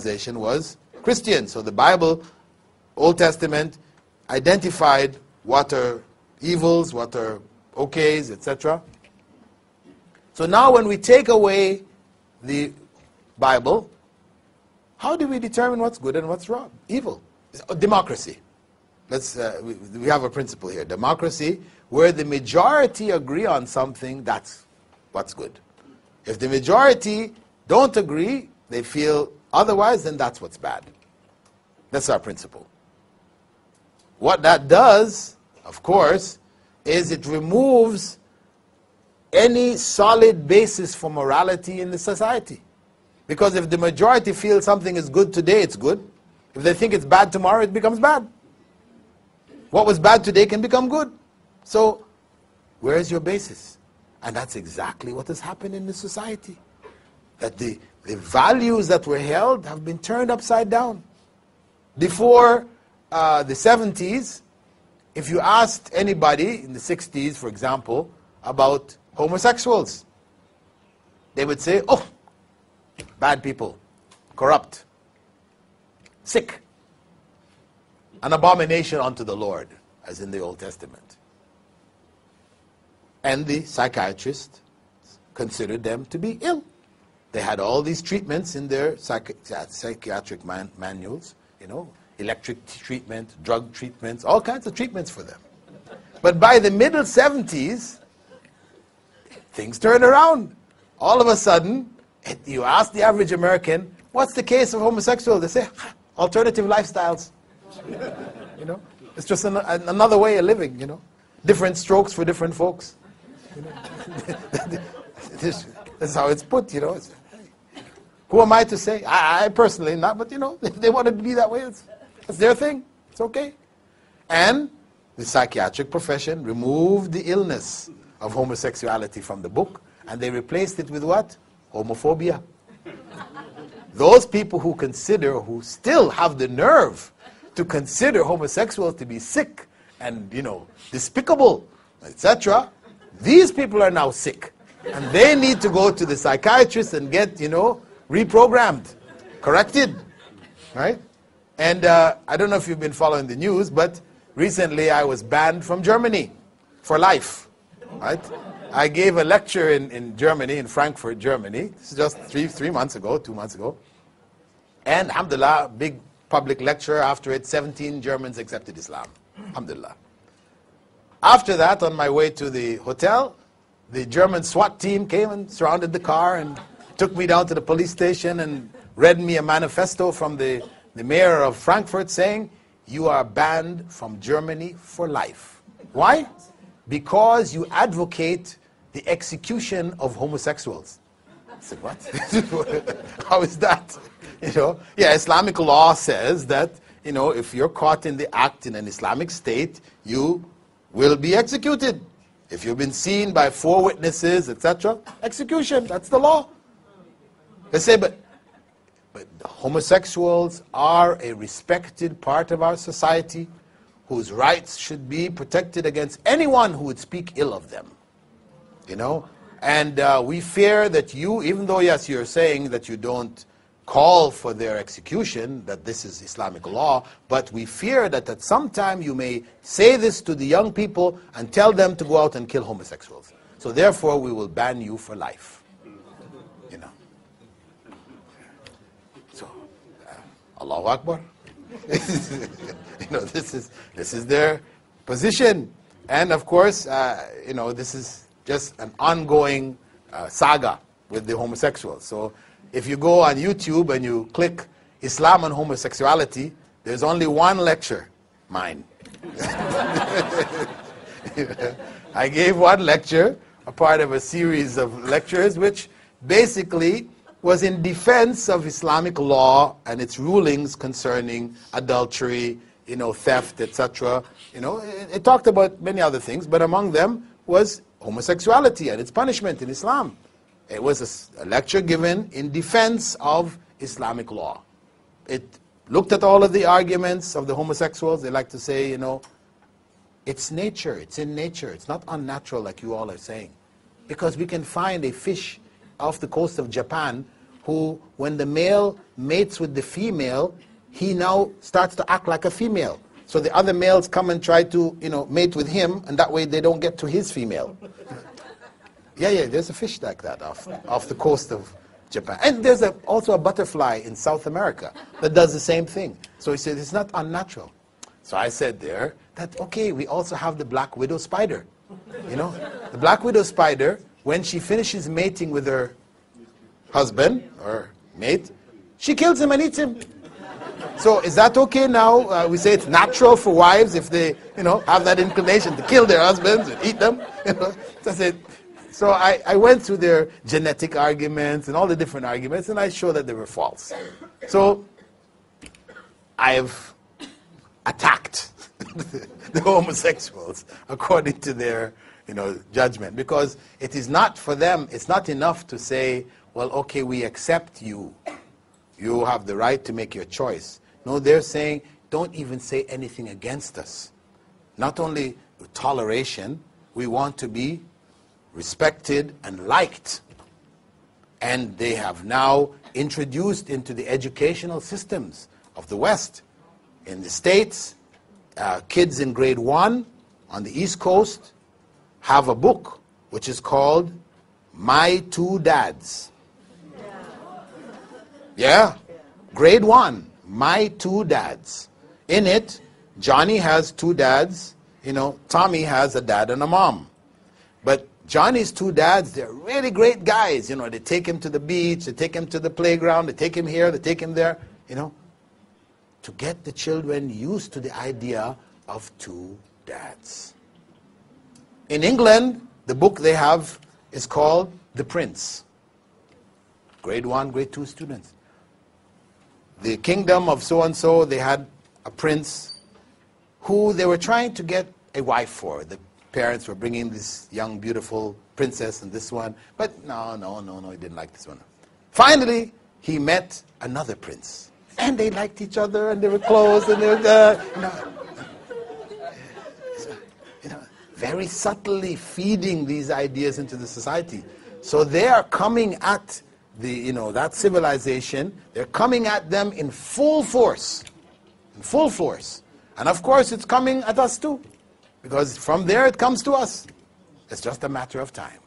was Christian. So the Bible, Old Testament, identified what are evils, what are okays, etc. So now when we take away the Bible, how do we determine what's good and what's wrong? Evil. Democracy. We have a principle here. Democracy, where the majority agree on something, that's what's good. If the majority don't agree, they feel otherwise, then that's what's bad. That's our principle. What that does, of course, is it removes any solid basis for morality in the society. Because if the majority feels something is good today, it's good. If they think it's bad tomorrow, it becomes bad. What was bad today can become good. So, where is your basis? And that's exactly what has happened in the society. That the values that were held have been turned upside down. Before the 70s, if you asked anybody in the 60s, for example, about homosexuals, they would say, oh, bad people, corrupt, sick, an abomination unto the Lord, as in the Old Testament. And the psychiatrists considered them to be ill. They had all these treatments in their psychiatric manuals, you know, electric treatment, drug treatments, all kinds of treatments for them. But by the middle 70s, things turned around. All of a sudden, you ask the average American, what's the case of homosexuals? They say, alternative lifestyles. You know, it's just another way of living, you know. Different strokes for different folks. You know? This is how it's put, you know. Who am I to say? I personally not, but you know, if they wanted to be that way, it's their thing. It's okay. And the psychiatric profession removed the illness of homosexuality from the book, and they replaced it with what? Homophobia. Those people who still have the nerve to consider homosexuals to be sick and, you know, despicable, etc., these people are now sick. And they need to go to the psychiatrist and get, you know, reprogrammed, corrected, right? And I don't know if you've been following the news, but recently I was banned from Germany for life, right? I gave a lecture in Germany, in Frankfurt, Germany. This is just 2 months ago. And alhamdulillah, big public lecture. After it, 17 Germans accepted Islam. Alhamdulillah. After that, on my way to the hotel, the German SWAT team came and surrounded the car and took me down to the police station and read me a manifesto from the mayor of Frankfurt saying, you are banned from Germany for life. Why? Because you advocate the execution of homosexuals. I said, what? How is that? You know, yeah, Islamic law says that, you know, if you're caught in the act in an Islamic state, you will be executed. If you've been seen by 4 witnesses, etc., execution, that's the law. They say, but homosexuals are a respected part of our society whose rights should be protected against anyone who would speak ill of them. You know? And we fear that you, even though, yes, you're saying that you don't call for their execution, that this is Islamic law, but we fear that at some time you may say this to the young people and tell them to go out and kill homosexuals. So therefore we will ban you for life. You know. So, Allahu Akbar. You know, this is their position. And of course, you know, this is just an ongoing saga with the homosexuals. So if you go on YouTube and you click Islam and homosexuality, there's only one lecture, mine. I gave one lecture, a part of a series of lectures, which basically was in defense of Islamic law and its rulings concerning adultery, you know, theft, etc. You know, it talked about many other things, but among them was homosexuality and its punishment in Islam. It was a lecture given in defense of Islamic law. It looked at all of the arguments of the homosexuals. They like to say, you know, it's nature, it's in nature. It's not unnatural like you all are saying. Because we can find a fish off the coast of Japan who, when the male mates with the female, he now starts to act like a female. So the other males come and try to, mate with him, and that way they don't get to his female. Yeah, there's a fish like that off the coast of Japan. And there's also a butterfly in South America that does the same thing. So he said, it's not unnatural. So I said there that, okay, we also have the black widow spider. The black widow spider, when she finishes mating with her husband or mate, she kills him and eats him. So is that okay now? We say it's natural for wives if they, have that inclination to kill their husbands and eat them. So I went through their genetic arguments and all the different arguments, and I showed that they were false. So I've attacked the homosexuals according to their judgment, because it is not for them, it's not enough to say, well, okay, we accept you. You have the right to make your choice. No, they're saying, don't even say anything against us. Not only toleration, we want to be respected and liked. And they have now introduced into the educational systems of the West. In the States, kids in grade 1 on the East Coast have a book which is called My Two Dads. Yeah, grade 1, My Two Dads. In it, Johnny has 2 dads, Tommy has a dad and a mom. But Johnny's 2 dads, they're really great guys. They take him to the beach, they take him to the playground, they take him here, they take him there, to get the children used to the idea of 2 dads. In England, the book they have is called The Prince. Grade 1, grade 2 students. The kingdom of so-and-so, they had a prince who they were trying to get a wife for. The parents were bringing this young, beautiful princess and this one, but no, he didn't like this one. Finally, he met another prince, and they liked each other, and they were close, and they were, very subtly feeding these ideas into the society. So they are coming at that civilization. They're coming at them in full force, and of course, it's coming at us too. Because from there it comes to us. It's just a matter of time.